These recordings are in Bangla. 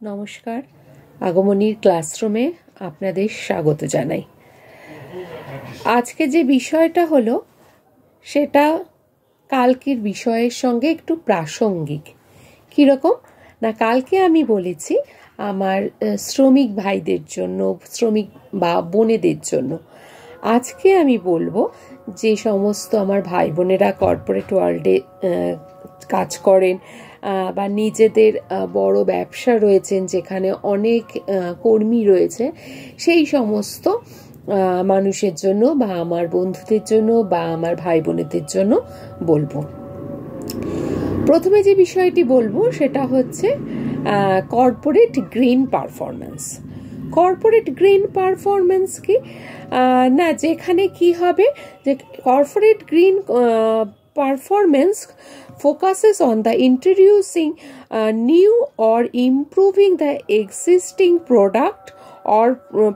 নমস্কার, আগমনীর ক্লাসরুমে আপনাদের স্বাগত জানাই। আজকে যে বিষয়টা হলো সেটা কালকের বিষয়ের সঙ্গে একটু প্রাসঙ্গিক। কীরকম না, কালকে আমি বলেছি আমার শ্রমিক ভাইদের জন্য, শ্রমিক বা বোনেদের জন্য। আজকে আমি বলবো যে সমস্ত আমার ভাই বোনেরা কর্পোরেট ওয়ার্ল্ডে কাজ করেন বা নিজেদের বড় ব্যবসা রয়েছেন, যেখানে অনেক কর্মী রয়েছে, সেই সমস্ত মানুষের জন্য বা আমার বন্ধুদের জন্য বা আমার ভাই বোনেদের জন্য বলবো। প্রথমে যে বিষয়টি বলবো সেটা হচ্ছে corporate green performance. Corporate green performance কি না, যেখানে কি হবে যে corporate green performance focuses on the introducing new or improving the existing product or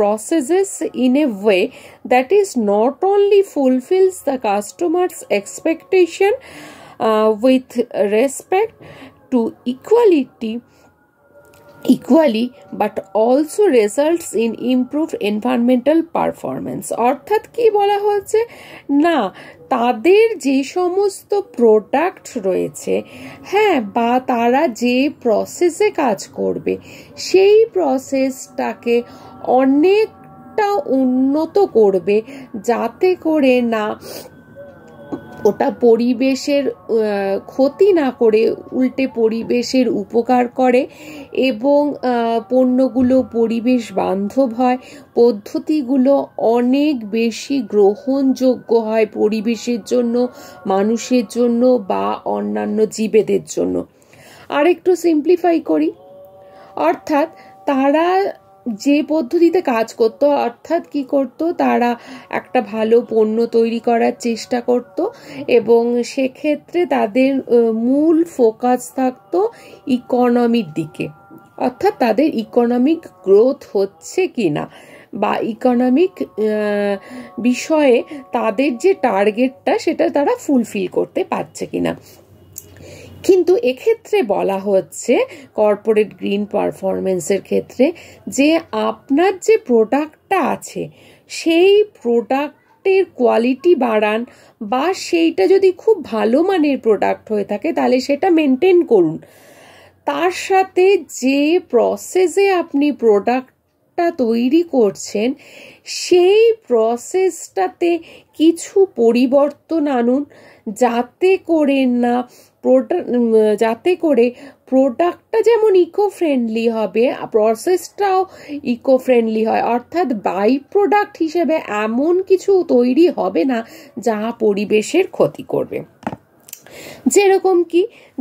processes in a way that is not only fulfills the customer's expectation with respect to equally but also results in improved environmental performance। অর্থাৎ কি বলা হচ্ছে না, তাদের যে সমস্ত প্রোডাক্ট রয়েছে, হ্যাঁ, বা তারা যে প্রসেসে কাজ করবে, সেই প্রসেসটাকে অনেকটা উন্নত করবে, যাতে করে না ওটা পরিবেশের ক্ষতি না করে উল্টে পরিবেশের উপকার করে এবং পণ্যগুলো পরিবেশ বান্ধব হয়, পদ্ধতিগুলো অনেক বেশি গ্রহণযোগ্য হয় পরিবেশের জন্য, মানুষের জন্য বা অন্যান্য জীবেদের জন্য। আর একটু সিম্পলিফাই করি, অর্থাৎ তারা যে পদ্ধতিতে কাজ করতো, অর্থাৎ কি করতো, তারা একটা ভালো পণ্য তৈরি করার চেষ্টা করত এবং সেক্ষেত্রে তাদের মূল ফোকাস থাকতো ইকোনমির দিকে, অর্থাৎ তাদের ইকোনমিক গ্রোথ হচ্ছে কিনা বা ইকোনমিক বিষয়ে তাদের যে টার্গেটটা সেটা তারা ফুলফিল করতে পারছে কিনা। কিন্তু এক্ষেত্রে বলা হচ্ছে কর্পোরেট গ্রিন পারফরমেন্সের ক্ষেত্রে যে আপনার যে প্রোডাক্টটা আছে সেই প্রোডাক্টের কোয়ালিটি বাড়ান, বা সেইটা যদি খুব ভালো মানের প্রোডাক্ট হয়ে থাকে তাহলে সেটা মেনটেন করুন। তার সাথে যে প্রসেসে আপনি প্রোডাক্টটা তৈরি করছেন সেই প্রসেসটাতে কিছু পরিবর্তন আনুন, যাতে করে প্রোডাক্টটা যেমন ইকো ফ্রেন্ডলি হবে, প্রসেসটাও ইকো ফ্রেন্ডলি হয়। অর্থাৎ বাই প্রোডাক্ট হিসেবে এমন কিছু তৈরি হবে না যা পরিবেশের ক্ষতি করবে।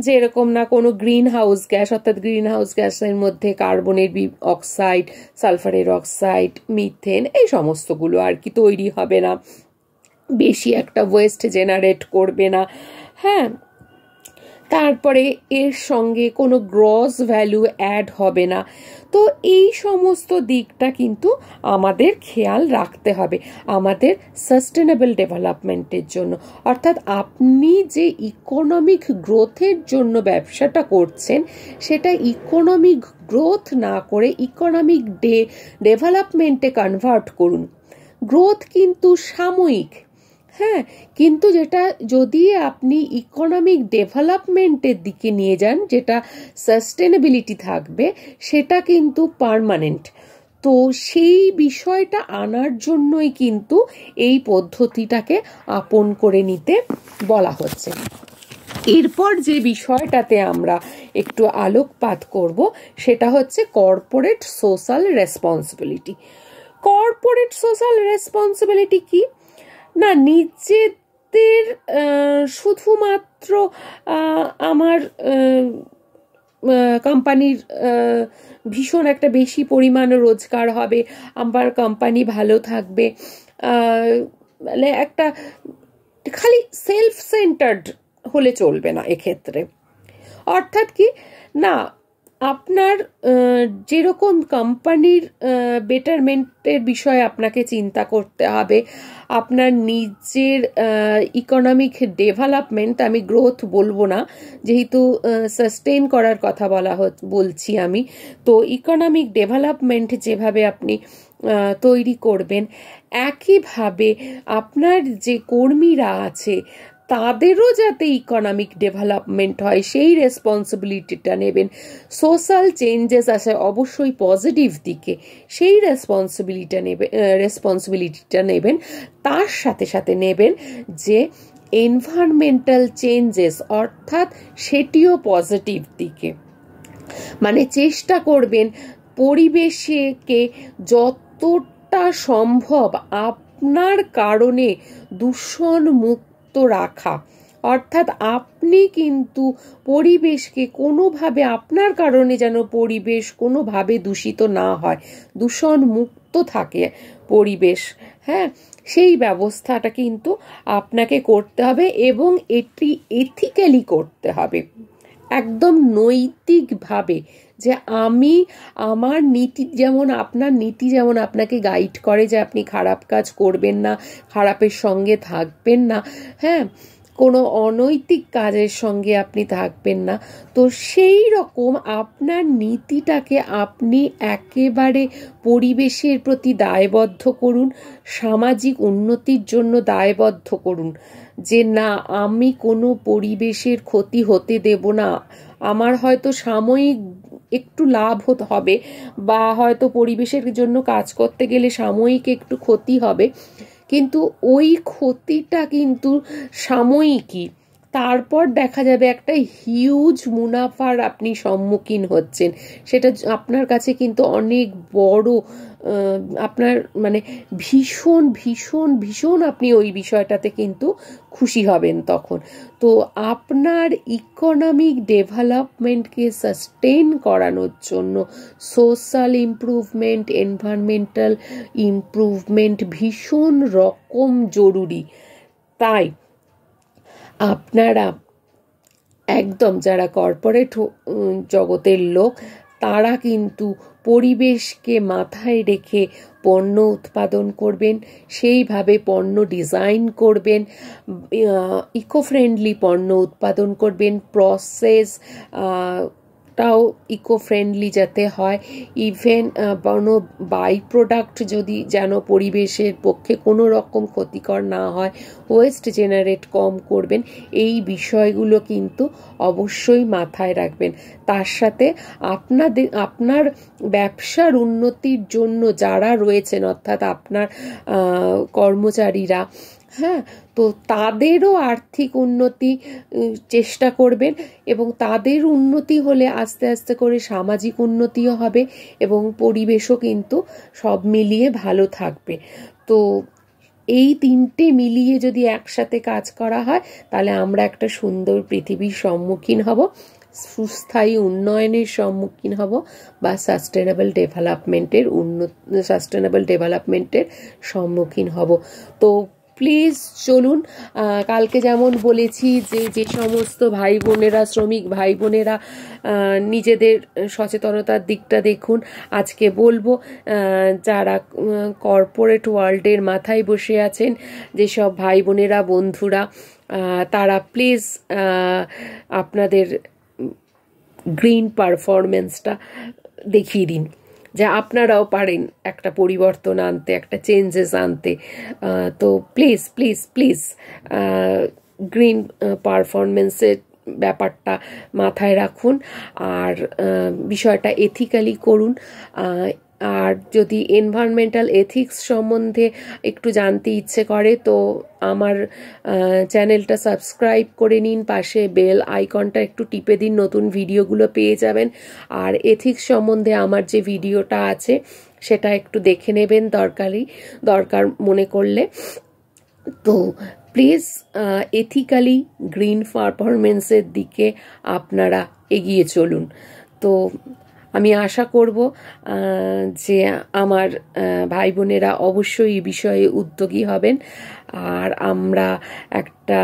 যেরকম না কোনো গ্রিন হাউস গ্যাস, অর্থাৎ গ্রিন হাউস গ্যাসের মধ্যে কার্বনের অক্সাইড, সালফারের অক্সাইড, মিথেন, এই সমস্তগুলো আর কি তৈরি হবে না, বেশি একটা ওয়েস্ট জেনারেট করবে না, হ্যাঁ। তারপরে এর সঙ্গে কোনো গ্রস ভ্যালু অ্যাড হবে না। তো এই সমস্ত দিকটা কিন্তু আমাদের খেয়াল রাখতে হবে আমাদের সাস্টেনেবল ডেভেলপমেন্টের জন্য। অর্থাৎ আপনি যে ইকোনমিক গ্রোথের জন্য ব্যবসাটা করছেন সেটা ইকোনমিক গ্রোথ না করে ইকোনমিক ডেভেলপমেন্টে কনভার্ট করুন। গ্রোথ কিন্তু সাময়িক, হ্যাঁ, কিন্তু যেটা যদি আপনি ইকোনমিক ডেভেলপমেন্টের দিকে নিয়ে যান, যেটা সাস্টেনেবিলিটি থাকবে, সেটা কিন্তু পার্মানেন্ট। তো সেই বিষয়টা আনার জন্যই কিন্তু এই পদ্ধতিটাকে আপন করে নিতে বলা হচ্ছে। এরপর যে বিষয়টাতে আমরা একটু আলোকপাত করব সেটা হচ্ছে corporate social responsibility. Corporate social responsibility কি না, নিজেদের শুধুমাত্র আমার কোম্পানির ভীষণ একটা বেশি পরিমাণ রোজগার হবে, আমার কোম্পানি ভালো থাকবে, মানে একটা খালি সেলফ সেন্টার্ড হলে চলবে না এক্ষেত্রে। অর্থাৎ কি না, আপনার যেরকম কোম্পানির বেটারমেন্টের বিষয়ে আপনাকে চিন্তা করতে হবে, আপনার নিজের ইকোনমিক ডেভেলপমেন্ট, আমি গ্রোথ বলবো না যেহেতু সাস্টেইন করার কথা বলছি আমি, তো ইকোনমিক ডেভেলপমেন্ট যেভাবে আপনি তৈরি করবেন, একইভাবে আপনার যে কর্মীরা আছে তাদেরও যাতে ইকোনমিক ডেভেলপমেন্ট হয় সেই রেসপন্সিবিলিটিটা নেবেন। সোশ্যাল চেঞ্জেস আছে অবশ্যই পজিটিভ দিকে, সেই রেসপন্সিবিলিটিটা নেবেন। তার সাথে সাথে নেবেন যে এনভায়রনমেন্টাল চেঞ্জেস, অর্থাৎ সেটিও পজিটিভ দিকে, মানে চেষ্টা করবেন পরিবেশকে যতটা সম্ভব আপনার কারণে দূষণ মুক্ত রাখা। অর্থাৎ আপনি কিন্তু পরিবেশকে কোনোভাবে, আপনার কারণে যেন পরিবেশ কোনোভাবে দূষিত না হয়, দূষণ মুক্ত থাকে পরিবেশ, হ্যাঁ, সেই ব্যবস্থাটা কিন্তু আপনাকে করতে হবে এবং এটি এথিক্যালি করতে হবে, একদম নৈতিকভাবে। যে আমি আমার নীতি, যেমন আপনার নীতি যেমন আপনাকে গাইড করে যে আপনি খারাপ কাজ করবেন না, খারাপের সঙ্গে থাকবেন না, হ্যাঁ, কোনো অনৈতিক কাজের সঙ্গে আপনি থাকবেন না, তো সেই রকম আপনার নীতিটাকে আপনি একেবারে পরিবেশের প্রতি দায়বদ্ধ করুন, সামাজিক উন্নতির জন্য দায়বদ্ধ করুন, যে না আমি কোনো পরিবেশের ক্ষতি হতে দেব না। আমার হয়তো সাময়িক একটু লাভ হবে, বা হয়তো পরিবেশের জন্য কাজ করতে গেলে সাময়িক একটু ক্ষতি হবে, কিন্তু ওই ক্ষতিটা কিন্তু সাময়িকই, তারপর দেখা যাবে একটা হিউজ মুনাফার আপনি সম্মুখীন হচ্ছেন, সেটা আপনার কাছে কিন্তু অনেক বড়, আপনার মানে ভীষণ ভীষণ ভীষণ আপনি ওই বিষয়টাতে কিন্তু খুশি হবেন তখন। তো আপনার ইকোনমিক ডেভেলপমেন্টকে সাস্টেইন করানোর জন্য সোশ্যাল ইমপ্রুভমেন্ট, এনভায়রনমেন্টাল ইমপ্রুভমেন্ট ভীষণ রকম জরুরি। তাই আপনারা একদম যারা কর্পোরেট জগতের লোক, তারা কিন্তু পরিবেশকে মাথায় রেখে পণ্য উৎপাদন করবেন, সেইভাবে পণ্য ডিজাইন করবেন, ইকো ফ্রেন্ডলি পণ্য উৎপাদন করবেন, প্রসেস টাও ইকো ফ্রেন্ডলি যাতে হয়, ইভেন কোনো বাই প্রোডাক্ট যদি যেন পরিবেশের পক্ষে কোনো রকম ক্ষতিকর না হয়, ওয়েস্ট জেনারেট কম করবেন, এই বিষয়গুলো কিন্তু অবশ্যই মাথায় রাখবেন। তার সাথে আপনার ব্যবসার উন্নতির জন্য যারা রয়েছেন, অর্থাৎ আপনার কর্মচারীরা, হ্যাঁ, তো তাদেরও আর্থিক উন্নতি চেষ্টা করবেন, এবং তাদের উন্নতি হলে আস্তে আস্তে করে সামাজিক উন্নতিও হবে এবং পরিবেশও কিন্তু সব মিলিয়ে ভালো থাকবে। তো এই তিনটে মিলিয়ে যদি একসাথে কাজ করা হয়, তাহলে আমরা একটা সুন্দর পৃথিবীর সম্মুখীন হব, সুস্থায়ী উন্নয়নের সম্মুখীন হব, বা সাস্টেনেবল ডেভেলপমেন্টের সম্মুখীন হব। তো প্লিজ চলুন, কালকে যেমন বলেছি যে সমস্ত ভাই বোনেরা, শ্রমিক ভাই বোনেরা নিজেদের সচেতনতার দিকটা দেখুন, আজকে বলবো যারা কর্পোরেট ওয়ার্ল্ডের মাথায় বসে আছেন, যেসব ভাই বোনেরা, বন্ধুরা, তারা প্লিজ আপনাদের গ্রিন পারফরমেন্সটা দেখিয়ে দিন, যে আপনারাও পারেন একটা পরিবর্তন আনতে, একটা চেঞ্জেস আনতে। তো প্লিজ প্লিজ প্লিজ গ্রিন পারফরমেন্সের ব্যাপারটা মাথায় রাখুন, আর বিষয়টা এথিক্যালি করুন। আর যদি এনভায়রনমেন্টাল এথিক্স সম্বন্ধে একটু জানতে ইচ্ছে করে, তো আমার চ্যানেলটা সাবস্ক্রাইব করে নিন, পাশে বেল আইকনটা একটু টিপে দিন, নতুন ভিডিওগুলো পেয়ে যাবেন। আর এথিক্স সম্বন্ধে আমার যে ভিডিওটা আছে সেটা একটু দেখে নেবেন দরকার মনে করলে। তো প্লিজ এথিক্যালি গ্রিন পারফরমেন্সের দিকে আপনারা এগিয়ে চলুন। তো আমি আশা করব যে আমার ভাই বোনেরা অবশ্যই এই বিষয়ে উদ্যোগী হবেন, আর আমরা একটা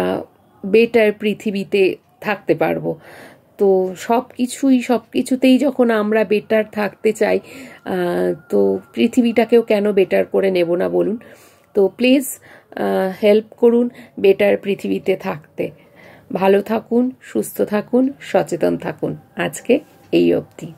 বেটার পৃথিবীতে থাকতে পারবো। তো সব কিছুতেই যখন আমরা বেটার থাকতে চাই, তো পৃথিবীটাকেও কেন বেটার করে নেব না বলুন। তো প্লিজ হেল্প করুন বেটার পৃথিবীতে থাকতে। ভালো থাকুন, সুস্থ থাকুন, সচেতন থাকুন। আজকে এই অবধি।